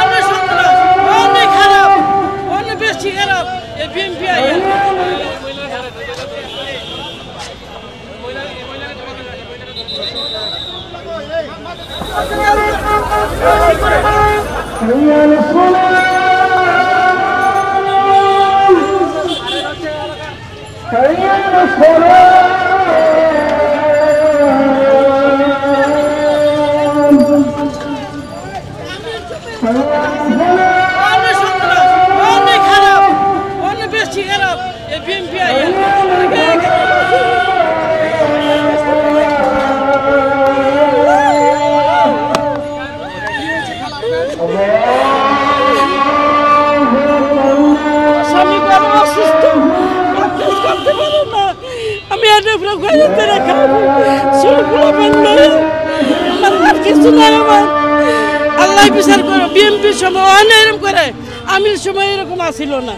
অনেক সন্ত্রাস, অনেক খারাপ, অনেক বেশি খারাপ। এই বিএনপি অনেক সন্ত্রাস, অনেক খারাপ, অনেক বেশি খারাপ। এই বিএনপি আমি কিছু নাই আমার। আল্লাহ বিচার করো। বিএনপির সময় অনেক এরকম করে, আমির সময় এরকম আসিল না,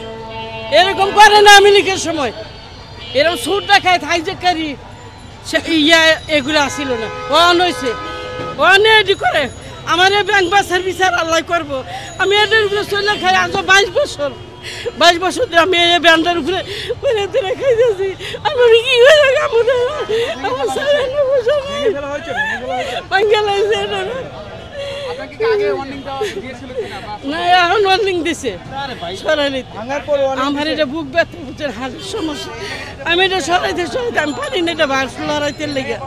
এরকম করে না। আমি লীগের সময় এরকম সুর দেখায় হাইজেকারি ইয়া এগুলো আসিল না। অন হয়েছে, অনেক করে। আমার এই ব্যাংক বাসের বিচার আল্লাহ করবো। আমি এদের উপরে চলে খাই আজ 22 বছর, 22 বছর ধরে আমি এই ব্যান্ডের উপরে খাইতেছি। আমি কি করে আমার না এখন ওয়ার্নিং দিছে আমার এটা বুক ব্যথা বুঝছেন, হার্টের সমস্যা। আমি এটা সরাইতে আমি পারি না, এটা ভার লড়াইতে লেগে।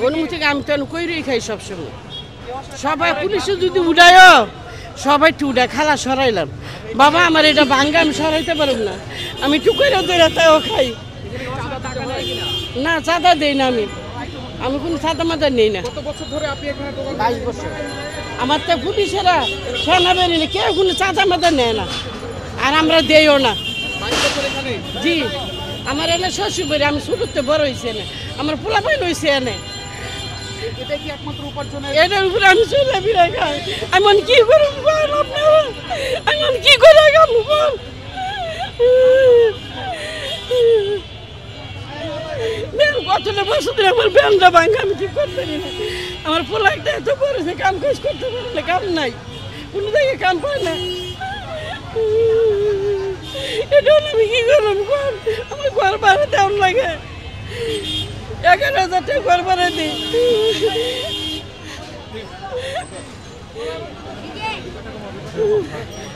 অনুমতি আমি তো কইরেই খাই সবসময়। সবাই পুলিশে যদি উড়ায় সবাই একটু উড়ায়, খালা সরাইলাম। বাবা আমার এটা ভাঙ্গা, আমি সরাইতে পারব না। আমি টুকরে ধরে তাও খাই না, চাঁদা দেই না। আমি কোনো চাঁদা মাদা নেই না। 22 বছর। আমার তো পুলিশেরা সেনাবাহিনী কেউ কোনো চাঁদা মাদা নেয় না, আর আমরা দেইও না। জি, আমার এনে শ্বশুর বাড়ি, আমি শুরুতে বড় হয়েছি এনে, আমার পোলাপাইন হয়েছে এনে। এটার উপরে আমি চলে ফিরে খাই। এমন কি করব বল, এমন কি করে খাবো বল। কতটা বছর ধরে আমার ব্যান্ডটা ভাঙা, আমি ঠিক করতে পারি না। আমার পোলাইটা এত করেছে, কাম কাজ করতে পারলে কাম নাই, কোনো জায়গায় কাম পায় না। এটা আমি কি করলাম বল। আমার ঘর ভাড়া দেওয়ার লাগে 11,000 টাকা ঘর ভাড়া দিই।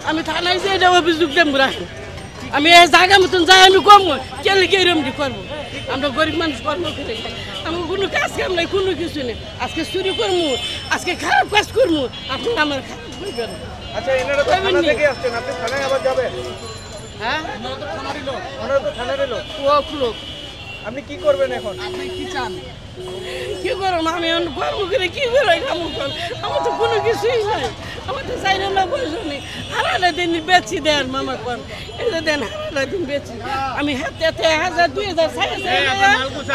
আমি থানায় যে এটা অভিযোগ দেব রাখি। আমি এই জায়গা মতন যাই, আমি কম কেলে কে এরম করবো। আমরা গরিব মানুষ কর্ম করে, আমার কোনো কাজ কাম নাই, কোনো কিছু নেই। আজকে চুরি করবো, আজকে খারাপ কাজ করবো, আপনি আমার খারাপ করবেন। আচ্ছা, এনারা তো থানা থেকে আসছেন, আপনি থানায় আবার যাবেন? হ্যাঁ, ওনারা তো থানার এলো। লোক আপনি কি করবেন এখন? আপনি কি চান? কি করবো আমি কর্ম করে কি করে কাম কর? আমার তো কোনো কিছুই নাই, আমার তো চাই না পয়সা নেই। হারালে দিন বেচি দেন মামা কর, এটা দেন হারালে দিন বেচি। আমি হাতে 1000 2000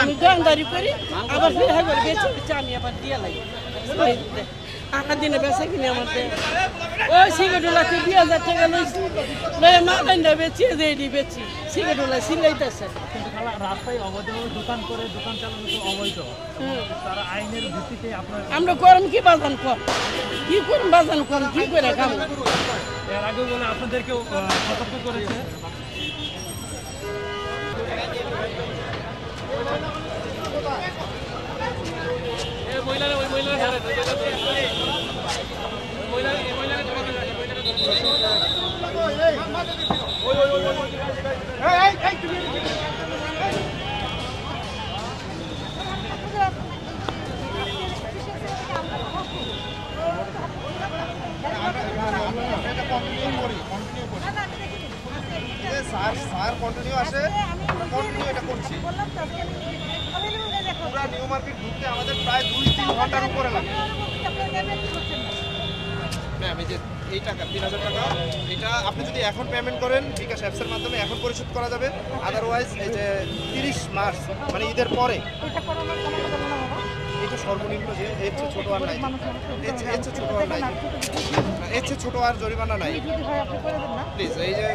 আমি দোকানদারি করি, আবার ফিরে করে বেচি আমি আবার দিয়ে লাগি। আটা দিনে বেচা কিনে আমার ওই সিগারেটওয়ালাকে 2000 টাকা লইছি, লয়ে মালাইনটা বেচিয়ে দিয়ে বেচি। সিগারেটওয়ালা সিলাইতেছে। রাস্তায় অবৈধ দোকান করে, দোকান চালানো তো অবৈধ। তারা আইনের ভিত্তিতে আপনার আমরা করম কি বাজান কর, কি করুন বাজান কর, কি করে খাম। এর আগে বলে আপনাদেরকেও সতর্ক করেছে। স্যার কন্টিনিউ আসে, কন্টিনিউ এটা করছি। পুরা নিউ মার্কেট ঢুকতে আমাদের প্রায় 2-3 ঘন্টার উপরে লাগে। ম্যাম, এই যে এই টাকা 3000 টাকা, এটা আপনি যদি এখন পেমেন্ট করেন বিকাশ অ্যাপসের মাধ্যমে এখন পরিশোধ করা যাবে। আদারওয়াইজ এই যে 30 মার্চ মানে ঈদের পরে, এটা সর্বনিম্ন যে এর চেয়ে ছোটো আর নাই, এর চেয়ে ছোটো আর নাই, এর চেয়ে ছোটো আর জরিমানা নাই। প্লিজ, এই যে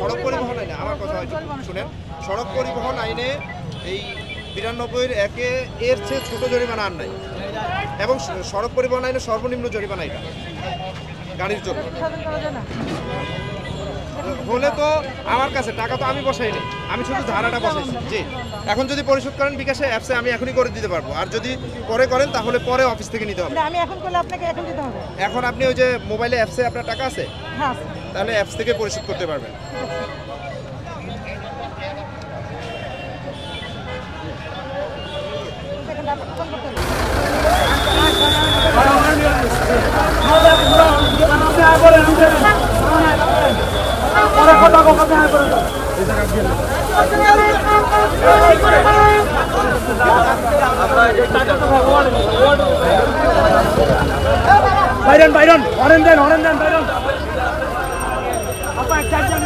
সড়ক পরিবহন আইনে আমার কথা হয়তো শুনেন, সড়ক পরিবহন আইনে এই 92-1 এর চেয়ে ছোটো জরিমানা আর নাই। এবং সড়ক পরিবহন আইনে সর্বনিম্ন জরিমানা এটা গাড়ির জন্য। হলে তো আমার কাছে টাকা তো আমি বসাইনি, আমি শুধু ধারাটা বসাইছি। জি, এখন যদি পরিশোধ করেন বিকাশে অ্যাপসে আমি এখনই করে দিতে পারবো, আর যদি পরে করেন তাহলে পরে অফিস থেকে নিতে হবে। আমি এখন করলে আপনাকে এখন দিতে হবে। এখন আপনি ওই যে মোবাইলে অ্যাপসে আপনার টাকা আছে, হ্যাঁ তাহলে অ্যাপস থেকে পরিশোধ করতে পারবেন। বাইরন বাইরন হরেন দেন বাইরন আপা একটা যান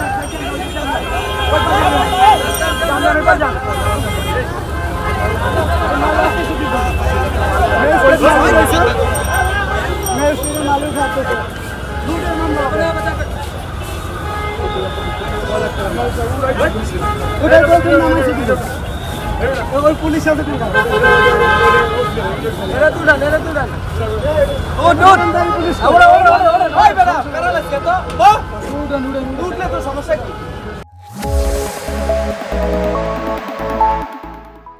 পুলিশ আছে সমস্যা